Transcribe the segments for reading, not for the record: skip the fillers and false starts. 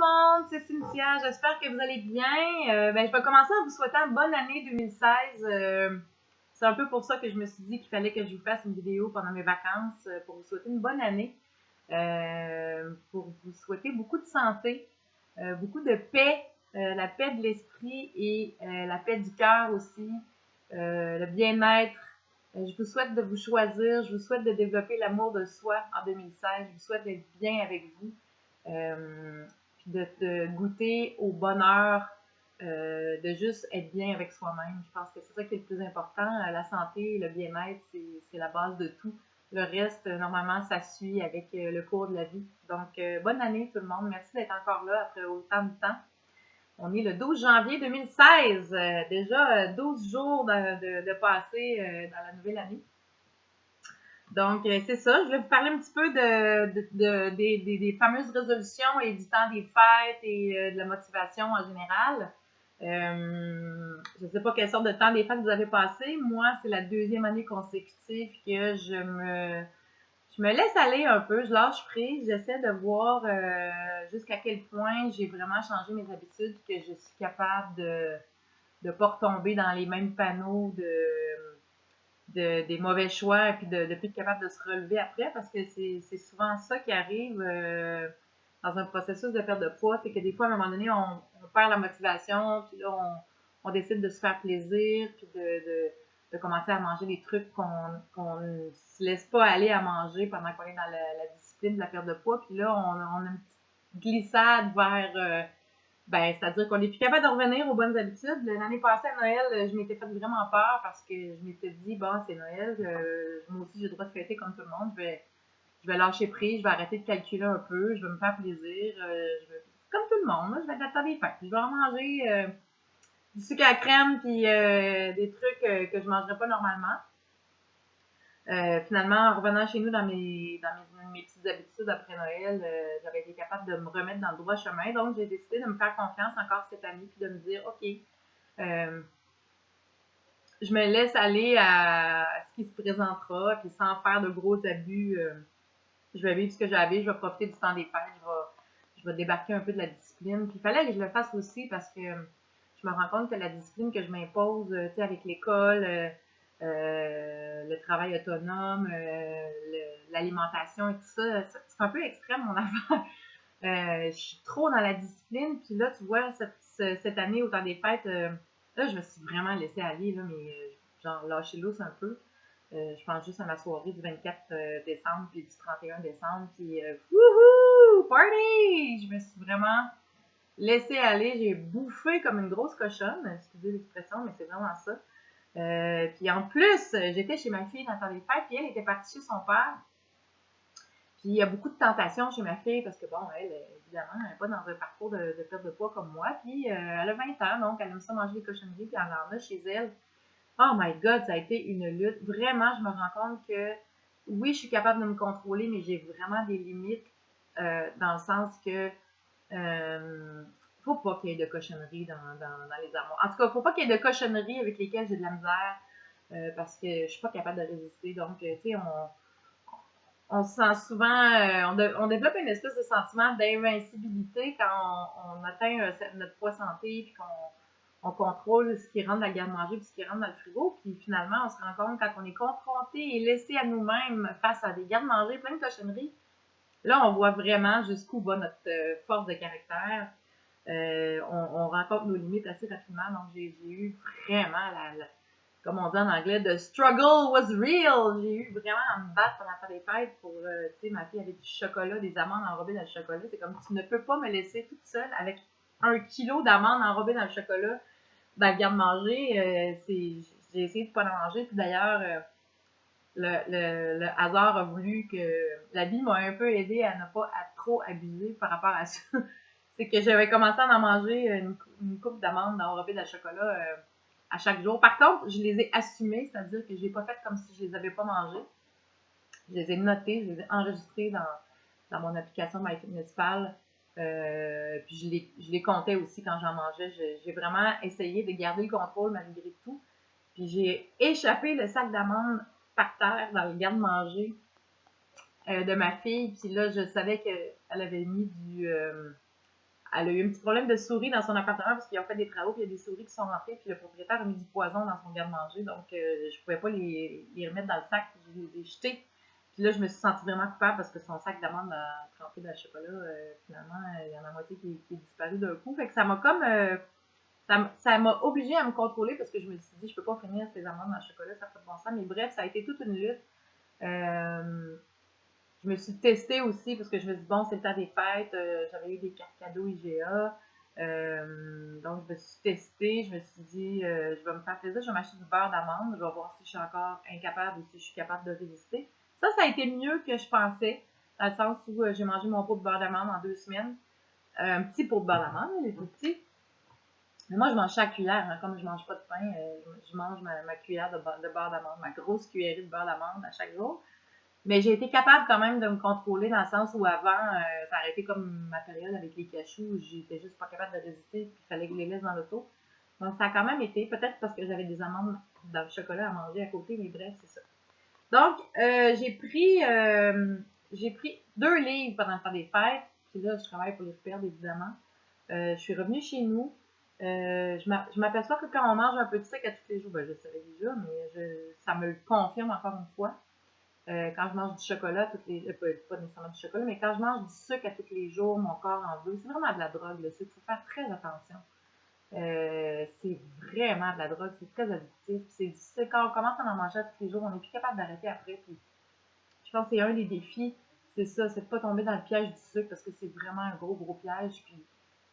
monde, c'est Cynthia, j'espère que vous allez bien. Je vais commencer en vous souhaitant bonne année 2016. C'est un peu pour ça que je me suis dit qu'il fallait que je vous fasse une vidéo pendant mes vacances pour vous souhaiter une bonne année, pour vous souhaiter beaucoup de santé, beaucoup de paix, la paix de l'esprit et la paix du cœur aussi, le bien-être. Je vous souhaite de vous choisir, je vous souhaite de développer l'amour de soi en 2016, je vous souhaite d'être bien avec vous. Puis de goûter au bonheur, de juste être bien avec soi-même. Je pense que c'est ça qui est le plus important. La santé et le bien-être, c'est la base de tout. Le reste, normalement, ça suit avec le cours de la vie. Donc, bonne année tout le monde. Merci d'être encore là après autant de temps. On est le 12 janvier 2016. Déjà 12 jours de passé dans la nouvelle année. Donc, c'est ça. Je vais vous parler un petit peu des fameuses résolutions et du temps des fêtes et de la motivation en général. Je ne sais pas quelle sorte de temps des fêtes vous avez passé. Moi, c'est la deuxième année consécutive que je me laisse aller un peu. Je lâche prise. J'essaie de voir jusqu'à quel point j'ai vraiment changé mes habitudes, que je suis capable de ne pas retomber dans les mêmes panneaux des mauvais choix et puis de plus être capable de se relever après, parce que c'est souvent ça qui arrive dans un processus de perte de poids, c'est que des fois à un moment donné on perd la motivation, puis là on décide de se faire plaisir, puis de commencer à manger des trucs qu'on ne se laisse pas aller à manger pendant qu'on est dans la discipline de la perte de poids, puis là on a une petite glissade vers c'est-à-dire qu'on n'est plus capable de revenir aux bonnes habitudes. L'année passée, à Noël, je m'étais fait vraiment peur parce que je m'étais dit, bon, c'est Noël, moi aussi j'ai le droit de fêter comme tout le monde, je vais lâcher prise, je vais arrêter de calculer un peu, je vais me faire plaisir, comme tout le monde, là, je vais être à la table des fêtes. Je vais en manger du sucre à la crème puis des trucs que je ne mangerais pas normalement. Finalement, en revenant chez nous dans mes petites habitudes après Noël, j'avais été capable de me remettre dans le droit chemin. Donc, j'ai décidé de me faire confiance encore cette année puis de me dire, OK, je me laisse aller à ce qui se présentera, puis sans faire de gros abus. Je vais vivre ce que j'ai à vivre, je vais profiter du temps des fêtes, je vais débarquer un peu de la discipline. Puis il fallait que je le fasse aussi parce que je me rends compte que la discipline que je m'impose, tu sais, avec l'école, le travail autonome, l'alimentation et tout ça, c'est un peu extrême mon affaire. Je suis trop dans la discipline, puis là, tu vois, cette année, au temps des fêtes, là, je me suis vraiment laissée aller, là, mais genre lâcher lousse un peu. Je pense juste à ma soirée du 24 décembre puis du 31 décembre, puis wouhou! Party! Je me suis vraiment laissée aller, j'ai bouffé comme une grosse cochonne, excusez l'expression, mais c'est vraiment ça. Puis en plus, j'étais chez ma fille dans le temps des fêtes, puis elle était partie chez son père. Puis il y a beaucoup de tentations chez ma fille, parce que bon, elle, évidemment, elle n'est pas dans un parcours de perte de poids comme moi, puis elle a 20 ans, donc elle aime ça manger des cochonneries, puis elle en a chez elle. Oh my God, ça a été une lutte. Vraiment, je me rends compte que oui, je suis capable de me contrôler, mais j'ai vraiment des limites dans le sens que faut pas qu'il y ait de cochonneries dans les armoires. En tout cas, faut pas qu'il y ait de cochonneries avec lesquelles j'ai de la misère parce que je suis pas capable de résister. Donc, tu sais, on se sent souvent, on développe une espèce de sentiment d'invincibilité quand on atteint notre poids santé, puis qu'on contrôle ce qui rentre dans la garde-manger puis ce qui rentre dans le frigo. Puis finalement, on se rend compte quand on est confronté et laissé à nous-mêmes face à des garde-manger plein de cochonneries, là, on voit vraiment jusqu'où va notre force de caractère. On rencontre nos limites assez rapidement. Donc, j'ai eu vraiment comme on dit en anglais, the struggle was real. J'ai eu vraiment à me battre pendant les fêtes pour, tu sais, ma fille avait du chocolat, des amandes enrobées dans le chocolat. C'est comme, tu ne peux pas me laisser toute seule avec 1 kilo d'amandes enrobées dans le chocolat dans le garde-manger. J'ai essayé de ne pas en manger. Puis d'ailleurs, le hasard a voulu que la vie m'a un peu aidée à ne pas trop abuser par rapport à ça. C'est que j'avais commencé à en manger une coupe d'amandes enrobées dans le chocolat à chaque jour. Par contre, je les ai assumées, c'est-à-dire que je n'ai pas fait comme si je les avais pas mangées. Je les ai notées, je les ai enregistrées dans mon application MyFitnessPal. Puis je les comptais aussi quand j'en mangeais. J'ai vraiment essayé de garder le contrôle malgré tout. Puis j'ai échappé le sac d'amandes par terre dans le garde-manger de ma fille. Puis là, je savais qu'elle avait mis Elle a eu un petit problème de souris dans son appartement parce qu'ils ont fait des travaux, puis il y a des souris qui sont rentrées, puis le propriétaire a mis du poison dans son garde-manger, donc je pouvais pas les remettre dans le sac, je les ai jetés. Puis là, je me suis sentie vraiment coupable parce que son sac d'amande a trempé dans le chocolat. Finalement, il y en a la moitié qui est disparu d'un coup. Fait que ça m'a comme. Ça m'a obligée à me contrôler parce que je me suis dit, je peux pas finir ces amandes dans le chocolat, ça fait de bon sens. Mais bref, ça a été toute une lutte. Je me suis testée aussi parce que je me suis dit, bon, c'est le temps des fêtes. J'avais eu des cartes cadeaux IGA. Donc, je me suis testée. Je me suis dit, je vais me faire plaisir. Je vais m'acheter du beurre d'amande. Je vais voir si je suis encore incapable ou si je suis capable de résister. Ça a été mieux que je pensais. Dans le sens où j'ai mangé mon pot de beurre d'amande en 2 semaines. Un petit pot de beurre d'amande, il est tout petit. Mais moi, je mange ça à cuillère. Hein. Comme je mange pas de pain, je mange ma cuillère de beurre d'amande, ma grosse cuillerée de beurre d'amande à chaque jour. Mais j'ai été capable quand même de me contrôler dans le sens où avant, ça aurait été comme ma période avec les cachous où j'étais juste pas capable de résister puis il fallait que je les laisse dans l'auto. Donc ça a quand même été, peut-être parce que j'avais des amandes dans le chocolat à manger à côté, mais bref, c'est ça. Donc, j'ai pris 2 livres pendant le temps des fêtes. Puis là, je travaille pour les perdre, évidemment. Je suis revenue chez nous. Je m'aperçois que quand on mange un peu de sucre à tous les jours, ben je le savais déjà, mais ça me le confirme encore une fois. Quand je mange du chocolat, pas nécessairement du chocolat, mais quand je mange du sucre à tous les jours, mon corps en veut. C'est vraiment de la drogue, le sucre. Il faut faire très attention. C'est vraiment de la drogue, c'est très addictif. C'est quand on commence à en manger à tous les jours, on n'est plus capable d'arrêter après. Puis, je pense que c'est un des défis, c'est ça, c'est de ne pas tomber dans le piège du sucre parce que c'est vraiment un gros, gros piège. Puis,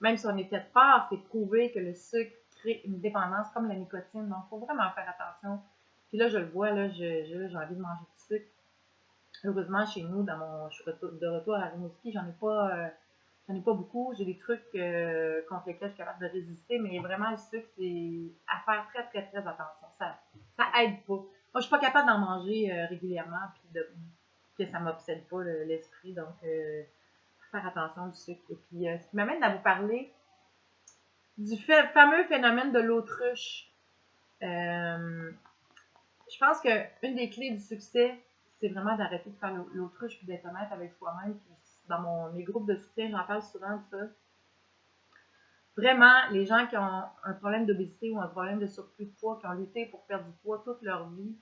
même si on est fait fort, c'est prouvé que le sucre crée une dépendance comme la nicotine. Donc, il faut vraiment faire attention. Puis là, je le vois, là, j'ai envie de manger du sucre. Heureusement, chez nous, je suis de retour à Rimouski, j'en ai pas beaucoup. J'ai des trucs contre lesquels je suis capable de résister, mais vraiment, le sucre, c'est à faire très, très, très attention. Ça aide pas. Moi, je suis pas capable d'en manger régulièrement, puis que ça m'obsède pas l'esprit. Donc, faire attention du sucre. Et puis, ce qui m'amène à vous parler du fameux phénomène de l'autruche. Je pense qu'une des clés du succès, c'est vraiment d'arrêter de faire l'autruche puis d'être honnête avec soi-même. Puis dans mes groupes de soutien, j'en parle souvent de ça. Vraiment, les gens qui ont un problème d'obésité ou un problème de surplus de poids, qui ont lutté pour perdre du poids toute leur vie,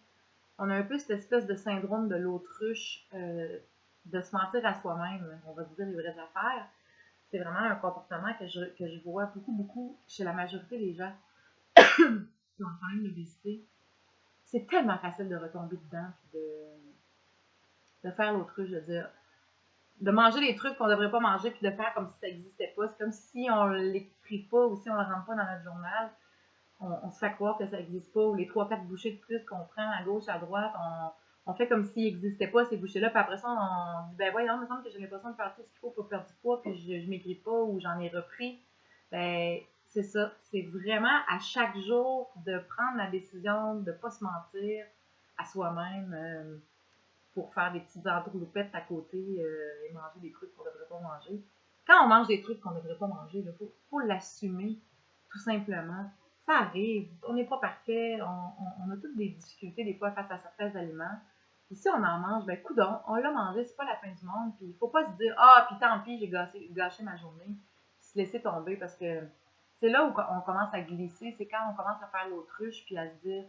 on a un peu cette espèce de syndrome de l'autruche, de se mentir à soi-même, on va se dire les vraies affaires. C'est vraiment un comportement que je vois beaucoup, beaucoup chez la majorité des gens qui ont un problème d'obésité. C'est tellement facile de retomber dedans puis de faire l'autruche, de manger des trucs qu'on devrait pas manger puis de faire comme si ça n'existait pas. C'est comme si on l'écrit pas ou si on le rentre pas dans notre journal. On se fait croire que ça n'existe pas, ou les 3-4 bouchées de plus qu'on prend à gauche, à droite, on fait comme s'il n'existait pas ces bouchées-là, puis après ça, on dit, ben voyons, il me semble que j'ai l'impression de faire tout ce qu'il faut pour perdre du poids, puis je m'écris pas, ou j'en ai repris. Ben, c'est ça. C'est vraiment à chaque jour de prendre la décision de ne pas se mentir à soi-même pour faire des petites entourloupettes à côté et manger des trucs qu'on ne devrait pas manger. Quand on mange des trucs qu'on ne devrait pas manger, il faut l'assumer, tout simplement. Ça arrive, on n'est pas parfait, on a toutes des difficultés des fois face à certains aliments. Puis si on en mange, ben coudonc, on l'a mangé, c'est pas la fin du monde. Puis il faut pas se dire, ah, puis tant pis, j'ai gâché ma journée. Puis se laisser tomber parce que c'est là où on commence à glisser, c'est quand on commence à faire l'autruche puis à se dire,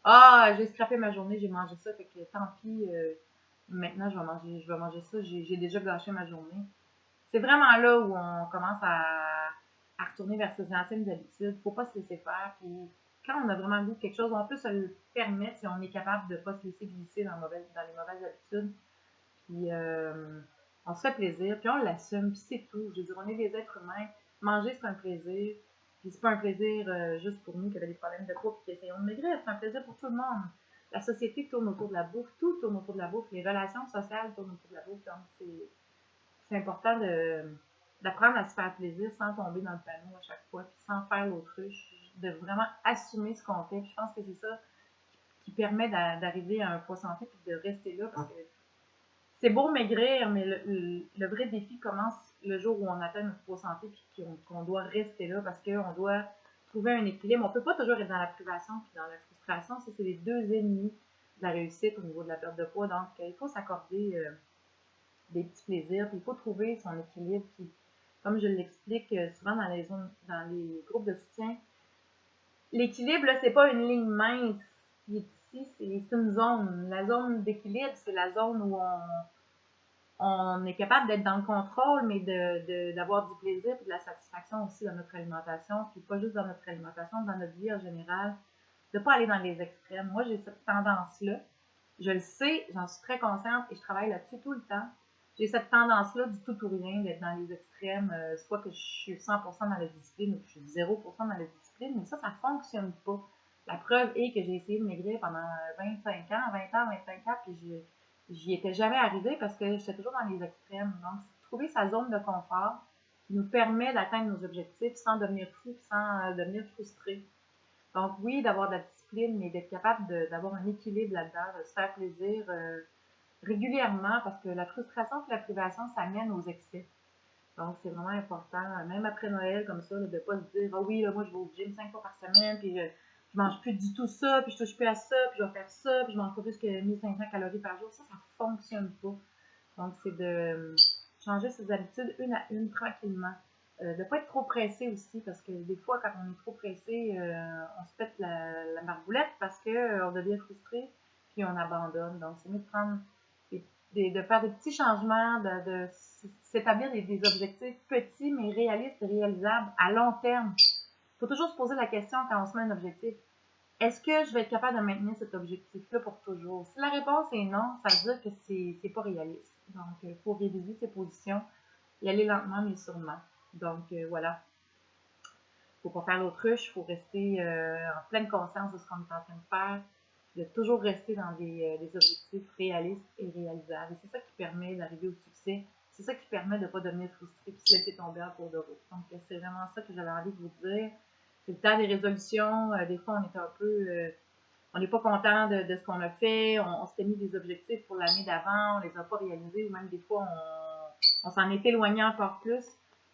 ah, j'ai scrappé ma journée, j'ai mangé ça, fait que tant pis, maintenant je vais manger ça, j'ai déjà gâché ma journée. C'est vraiment là où on commence à retourner vers ses anciennes habitudes. Faut pas se laisser faire. Puis quand on a vraiment le goût de quelque chose, on peut se le permettre si on est capable de ne pas se laisser glisser dans les mauvaises habitudes. Puis on se fait plaisir, puis on l'assume, puis c'est tout. Je veux dire, on est des êtres humains. Manger, c'est un plaisir. Puis c'est pas un plaisir juste pour nous qui avons des problèmes de poids et qui essayons de maigrir. C'est un plaisir pour tout le monde. La société tourne autour de la bouffe, tout tourne autour de la bouffe. Les relations sociales tournent autour de la bouffe. Donc c'est important d'apprendre à se faire plaisir sans tomber dans le panneau à chaque fois, puis sans faire l'autruche, de vraiment assumer ce qu'on fait. Puis je pense que c'est ça qui permet d'arriver à un poids santé puis de rester là parce que c'est beau maigrir, mais le vrai défi commence le jour où on atteint notre poids santé puis qu'on doit rester là parce qu'on doit trouver un équilibre. On ne peut pas toujours être dans la privation puis dans la frustration. Ça, c'est les deux ennemis de la réussite au niveau de la perte de poids. Donc, il faut s'accorder des petits plaisirs, puis il faut trouver son équilibre. Puis comme je l'explique souvent dans les groupes de soutien, l'équilibre, c'est pas une ligne mince qui est ici, c'est une zone. La zone d'équilibre, c'est la zone où on est capable d'être dans le contrôle, mais d'avoir du plaisir et de la satisfaction aussi dans notre alimentation, puis pas juste dans notre alimentation, dans notre vie en général, de ne pas aller dans les extrêmes. Moi, j'ai cette tendance-là. Je le sais, j'en suis très consciente et je travaille là-dessus tout le temps. J'ai cette tendance-là du tout ou rien, d'être dans les extrêmes, soit que je suis 100% dans la discipline ou que je suis 0% dans la discipline, mais ça fonctionne pas. La preuve est que j'ai essayé de maigrir pendant 25 ans, 20 ans, 25 ans, puis j'y étais jamais arrivée parce que j'étais toujours dans les extrêmes. Donc, c'est trouver sa zone de confort qui nous permet d'atteindre nos objectifs sans devenir fou, sans devenir frustré. Donc, oui, d'avoir de la discipline, mais d'être capable d'avoir un équilibre là-dedans, de se faire plaisir régulièrement parce que la frustration et la privation, ça mène aux excès. Donc, c'est vraiment important, même après Noël, comme ça, là, de ne pas se dire, ah oui, là, moi, je vais au gym 5 fois par semaine, puis je mange plus du tout ça, puis je touche plus à ça, puis je vais faire ça, puis je mange pas plus que 1500 calories par jour. Ça fonctionne pas. Donc, c'est de changer ses habitudes une à une tranquillement. De ne pas être trop pressé aussi, parce que des fois, quand on est trop pressé, on se pète la marboulette parce qu'on devient frustré, puis on abandonne. Donc, c'est mieux de prendre de faire des petits changements, de s'établir des objectifs petits, mais réalistes et réalisables à long terme. Il faut toujours se poser la question quand on se met un objectif. Est-ce que je vais être capable de maintenir cet objectif-là pour toujours? Si la réponse est non, ça veut dire que c'est pas réaliste. Donc, il faut réviser ses positions et aller lentement mais sûrement. Donc, voilà. Il ne faut pas faire l'autruche, il faut rester en pleine conscience de ce qu'on est en train de faire, de toujours rester dans des objectifs réalistes et réalisables. Et c'est ça qui permet d'arriver au succès. C'est ça qui permet de ne pas devenir frustré et de se laisser tomber en cours de route. Donc, c'est vraiment ça que j'avais envie de vous dire. C'est le temps des résolutions. Des fois, on est un peu... on n'est pas content de ce qu'on a fait. On s'était mis des objectifs pour l'année d'avant. On ne les a pas réalisés. Ou même des fois, on s'en est éloigné encore plus.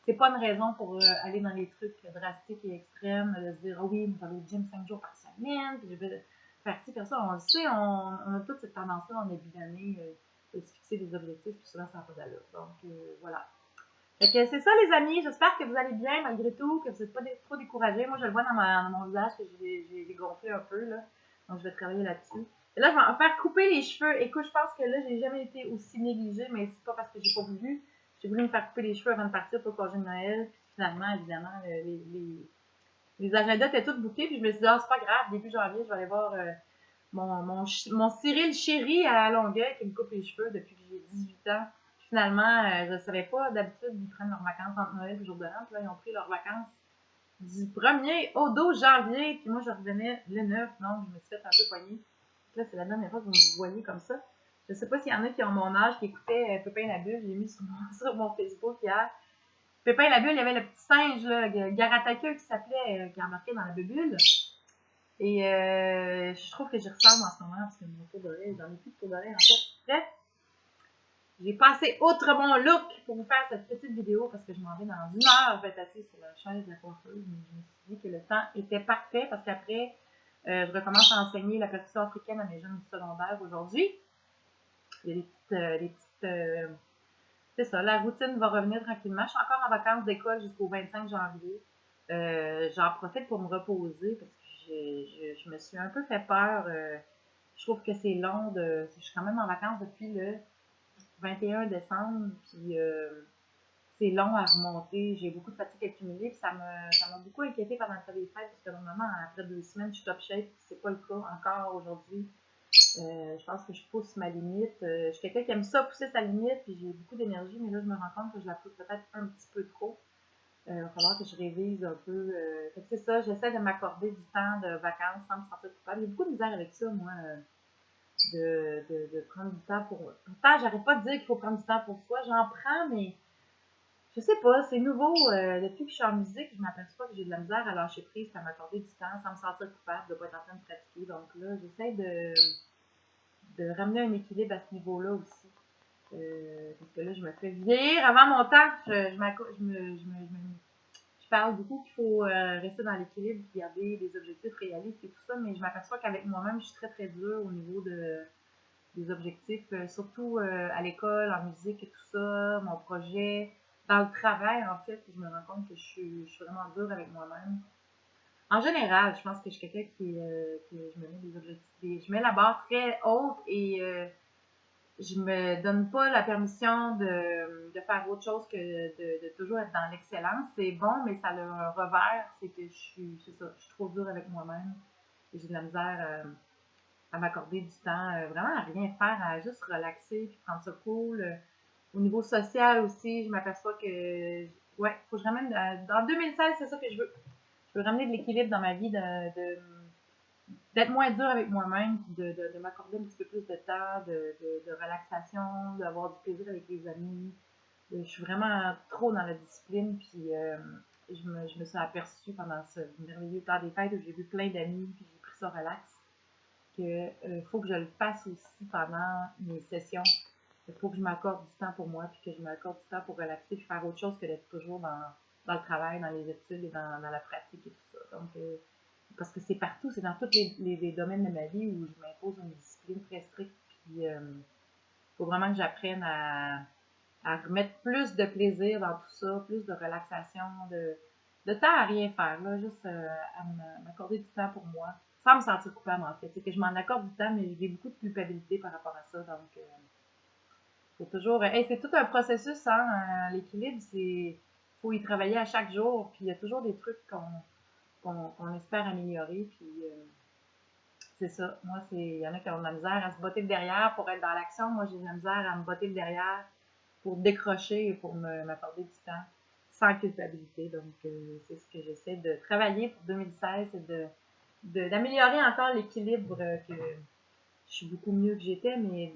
C'est pas une raison pour aller dans les trucs drastiques et extrêmes, de se dire, ah oui, je vais aller au gym 5 jours par semaine, puis je vais faire ci, faire ça. On le sait, on a toute cette tendance-là en début d'année de se fixer des objectifs, puis souvent ça n'a pas d'allure. Donc, voilà. Fait que c'est ça, les amis. J'espère que vous allez bien, malgré tout, que vous n'êtes pas trop découragés. Moi, je le vois dans mon visage que j'ai gonflé un peu, là. Donc, je vais travailler là-dessus. Et là, je vais en faire couper les cheveux. Écoute, je pense que là, j'ai jamais été aussi négligée, mais c'est pas parce que j'ai pas voulu. J'ai voulu me faire couper les cheveux avant de partir pour le congé de Noël. Puis finalement, évidemment, les agendas étaient tous bouqués. Puis je me suis dit, ah, c'est pas grave, début janvier, je vais aller voir mon Cyril chéri à Longueuil qui me coupe les cheveux depuis que j'ai 18 ans. Puis finalement, je ne savais pas. D'habitude, ils prennent leurs vacances entre Noël et le jour de l'an. Puis là, ils ont pris leurs vacances du 1er au 12 janvier. Puis moi, je revenais le 9. Donc, je me suis fait un peu poigner. Là, c'est la dernière fois que vous me voyez comme ça. Je ne sais pas s'il y en a qui ont mon âge, qui écoutaient Pépin la Bulle. J'ai mis sur mon Facebook hier. Pépin la Bulle, il y avait le petit singe, là, Garataka, qui s'appelait, qui est embarqué dans la bulle. Et je trouve que j'y ressemble en ce moment, parce que mon tour d'oreille, j'en ai plus de tour d'oreille en fait. Bref, j'ai passé autre bon look pour vous faire cette petite vidéo, parce que je m'en vais dans une heure, je vais être assise sur la chaise de la coiffeuse. Mais je me suis dit que le temps était parfait, parce qu'après, je recommence à enseigner la percussion africaine à mes jeunes du secondaire aujourd'hui. Il y a des petites c'est ça, la routine va revenir tranquillement. Je suis encore en vacances d'école jusqu'au 25 janvier. J'en profite pour me reposer parce que je me suis un peu fait peur. Je trouve que c'est long. Je suis quand même en vacances depuis le 21 décembre. Puis c'est long à remonter. J'ai beaucoup de fatigue accumulée. Puis ça m'a beaucoup inquiétée pendant le temps des fêtes. Parce que normalement, après 2 semaines, je suis top shape. C'est pas le cas encore aujourd'hui. Je pense que je pousse ma limite. Je suis quelqu'un qui aime ça, pousser sa limite, puis j'ai beaucoup d'énergie, mais là, je me rends compte que je la pousse peut-être un petit peu trop. Il va falloir que je révise un peu. Fait que c'est ça, j'essaie de m'accorder du temps de vacances sans me sentir coupable. J'ai beaucoup de misère avec ça, moi, de prendre du temps pour... Pourtant, j'arrête pas de dire qu'il faut prendre du temps pour soi. J'en prends, mais je sais pas, c'est nouveau. Depuis que je suis en musique, je m'aperçois que j'ai de la misère à lâcher prise, à m'accorder du temps sans me sentir coupable de ne pas être en train de pratiquer. Donc là, j'essaie de ramener un équilibre à ce niveau-là aussi. Parce que là, je me fais vieillir avant mon temps. Je parle beaucoup qu'il faut rester dans l'équilibre et garder des objectifs réalistes et tout ça, mais je m'aperçois qu'avec moi-même, je suis très très dure au niveau des objectifs, surtout à l'école, en musique et tout ça, mon projet. dans le travail, en fait, je me rends compte que je suis vraiment dure avec moi-même. En général, je pense que je suis quelqu'un que je me mets des objectifs, je mets la barre très haute et je me donne pas la permission de faire autre chose que de toujours être dans l'excellence. C'est bon, mais ça a le revers, c'est que c'est ça, je suis trop dure avec moi-même et j'ai de la misère à m'accorder du temps, vraiment à rien faire, à juste relaxer puis prendre ça cool. Au niveau social aussi, je m'aperçois que, ouais, faut que je ramène, dans 2016, c'est ça que je veux. Je veux ramener de l'équilibre dans ma vie, d'être moins dur avec moi-même, puis de m'accorder un petit peu plus de temps, de relaxation, d'avoir du plaisir avec les amis. Je suis vraiment trop dans la discipline, puis je me suis aperçue pendant ce merveilleux temps des fêtes où j'ai vu plein d'amis, puis j'ai pris ça relax, que faut que je le fasse aussi pendant mes sessions. Il faut que je m'accorde du temps pour moi, puis que je m'accorde du temps pour relaxer, puis faire autre chose que d'être toujours dans le travail, dans les études et dans la pratique et tout ça. Donc, parce que c'est partout, c'est dans tous les domaines de ma vie où je m'impose une discipline très stricte. Puis, il faut vraiment que j'apprenne à remettre plus de plaisir dans tout ça, plus de relaxation, de temps à rien faire, là, juste à m'accorder du temps pour moi, sans me sentir coupable en fait. C'est que je m'en accorde du temps, mais j'ai beaucoup de culpabilité par rapport à ça. Donc, faut toujours. Hey, c'est tout un processus, hein, l'équilibre, c'est. Faut y travailler à chaque jour, puis il y a toujours des trucs qu'on espère améliorer, puis c'est ça. Moi, il y en a qui ont de la misère à se botter le derrière pour être dans l'action. Moi, j'ai de la misère à me botter le derrière pour décrocher et pour m'accorder du temps sans culpabilité. Donc, c'est ce que j'essaie de travailler pour 2016, c'est d'améliorer encore l'équilibre que je suis beaucoup mieux que j'étais, mais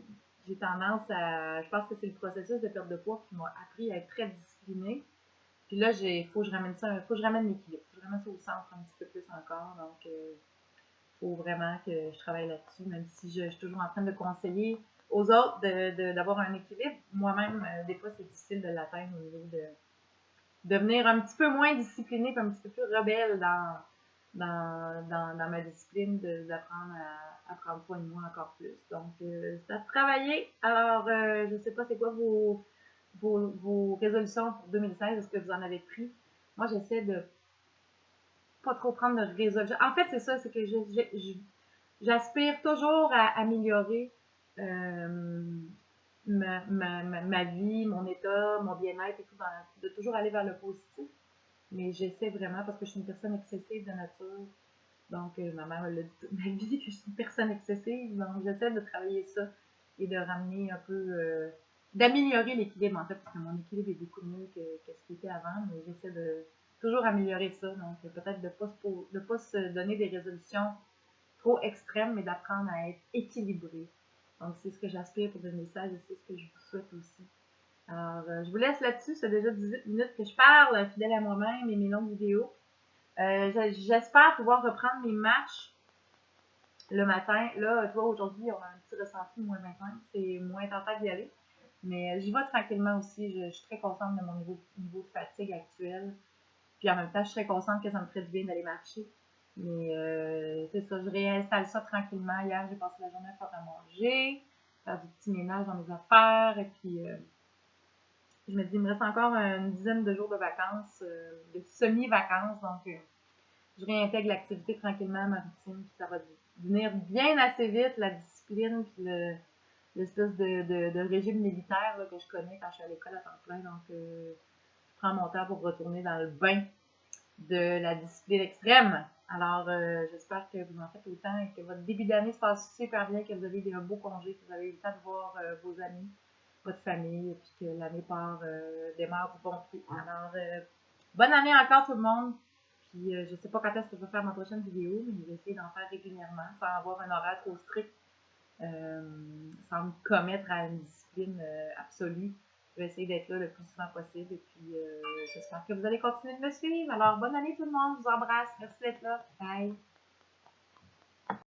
j'ai tendance à. Je pense que c'est le processus de perte de poids qui m'a appris à être très disciplinée. Puis là, il faut que je ramène ça, faut que je ramène l'équilibre. Faut que je ramène ça au centre un petit peu plus encore. Donc, faut vraiment que je travaille là-dessus, même si je suis toujours en train de conseiller aux autres d'avoir un équilibre. Moi-même, des fois, c'est difficile de l'atteindre au niveau de devenir un petit peu moins disciplinée, puis un petit peu plus rebelle dans ma discipline, d'apprendre à prendre soin de moi encore plus. Donc, c'est à travailler. Alors, je ne sais pas c'est quoi vos résolutions pour 2016, est-ce que vous en avez pris? Moi, j'essaie de pas trop prendre de résolutions. En fait, c'est ça, c'est que j'aspire toujours à améliorer euh, ma vie, mon état, mon bien-être et tout, de toujours aller vers le positif. Mais j'essaie vraiment, parce que je suis une personne excessive de nature, donc ma mère me l'a dit toute ma vie que je suis une personne excessive, donc j'essaie de travailler ça et de ramener un peu, d'améliorer l'équilibre en fait, parce que mon équilibre est beaucoup mieux que ce qu'il était avant, mais j'essaie de toujours améliorer ça, donc peut-être de pas se donner des résolutions trop extrêmes, mais d'apprendre à être équilibré. Donc c'est ce que j'aspire pour 2016 et c'est ce que je vous souhaite aussi. Alors, je vous laisse là-dessus. C'est déjà 18 minutes que je parle, fidèle à moi-même et mes longues vidéos. J'espère pouvoir reprendre mes matchs le matin. Là, tu vois, aujourd'hui, on a un petit ressenti de moins 25. C'est moins tentant d'y aller. Mais j'y vais tranquillement aussi. Je suis très consciente de mon niveau de fatigue actuel. Puis en même temps, je suis très consciente que ça me ferait du bien d'aller marcher. Mais c'est ça, je réinstalle ça tranquillement. Hier, j'ai passé la journée à faire à manger, faire du petit ménage dans mes affaires. Et puis, je me dis, il me reste encore une dizaine de jours de vacances, de semi-vacances. Donc, je réintègre l'activité tranquillement à ma routine. Puis ça va venir bien assez vite, la discipline, puis l'espèce de régime militaire là, que je connais quand je suis à l'école à temps plein. Donc, je prends mon temps pour retourner dans le bain de la discipline extrême. Alors, j'espère que vous en faites autant et que votre début d'année se passe super bien, que vous avez un beau congé, que vous avez eu le temps de voir vos amis, votre famille, et puis que l'année démarre du bon pied. Alors, bonne année encore tout le monde. Puis, je ne sais pas quand est-ce que je vais faire ma prochaine vidéo, mais je vais essayer d'en faire régulièrement, sans avoir un horaire trop strict, sans me commettre à une discipline absolue. Je vais essayer d'être là le plus souvent possible et puis j'espère que vous allez continuer de me suivre. Alors, bonne année tout le monde, je vous embrasse. Merci d'être là. Bye!